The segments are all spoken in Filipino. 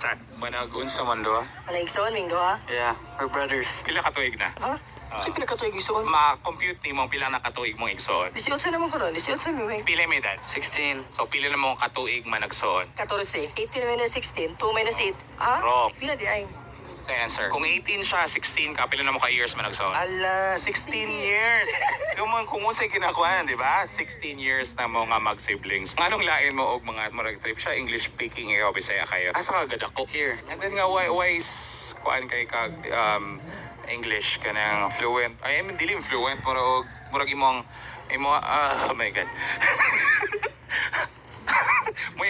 Sa managun sa mundo. Ano igsoon, Mingdo, ha? Yeah, we're brothers. Pila ka tuig na? Ha? Saan pinagkatuig igsoon? Ma-compute ni mong pila na katuig mong igsoon. 18 naman ko ron. 18 mi, may. Pila may edad? 16. So pila na mong katuig managsoon. 14. 18 minus 16. 2 minus 8. Ha? Wrong. Pila di ay. Sa answer. Kung 18 siya, 16 ka, pila na mo ka years managsoon? Ala, 16 years. Kung unsay kinakuha, di ba? 16 years na mo nga mag-siblings. Anong lain mo og mga marag trip siya? English speaking, ikaw, Bisaya kayo. Asa ka gad ako? Here. And then nga, why is, kuan kay kag, English ka ng fluent? I mean, dili fluent, pero murag imong, oh my God.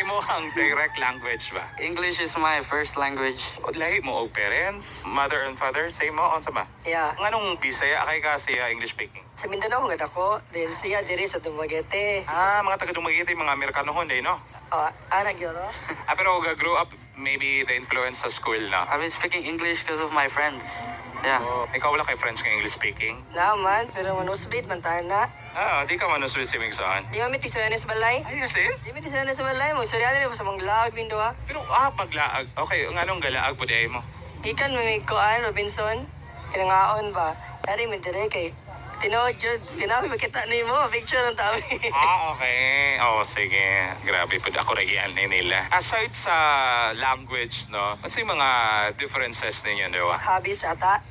Mo ang direct language ba? English is my first language. O lahi mo og parents, mother and father, say mo, unsa ba? Yeah. Nganong Bisaya kay ka siya English speaking? Sa Mindanao, gad ako. Then siya diri sa Dumaguete. Mga taga Dumaguete, mga Amerikanohon day, no? Anak yun, no? Pero grew up, maybe the influence sa school na. I've been speaking English because of my friends. Yeah. Ikaw wala kay friends kang English speaking? Naman, pero manusbit, mantana. Di ka manuswil si saan? Di mo mitisayan sa balay? Ay, yes, eh? Di mo mitisayan sa balay. Magsarya din mo sa mga lag, Mindo, ha? Pero, paglaag. Okay, nganong galaag po day mo? Ikan, may kuan, Robinson. Kinangaon ba? Dari, may dire kay Tinood yun. Tinabi, makita ni mo. Picture ng tabi. Okay. Sige. Grabe po. Ako regian nila. Aside sa language, no? Ano yung mga differences ninyo, di ba? Hobbies ata.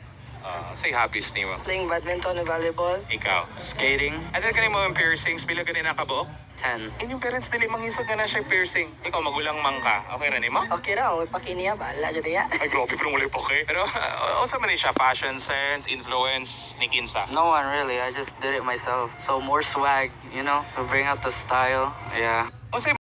Say hobbies niyo. Playing badminton and volleyball. Ikaw. Skating. Ano ka mo yung piercings? Pila ka din nakabuok? 10. Inyong parents dili manghisag na siya piercing. Ikaw magulang mang ka. Okay na ni mo? Okay na, may pakiniya. Bahala dyan niya. Ay, grabe pero muli po kay. Pero, unsa man ni siya? Fashion sense, influence, ni Kinsa? No one really. I just did it myself. So more swag, you know, to bring out the style. Yeah. Unsa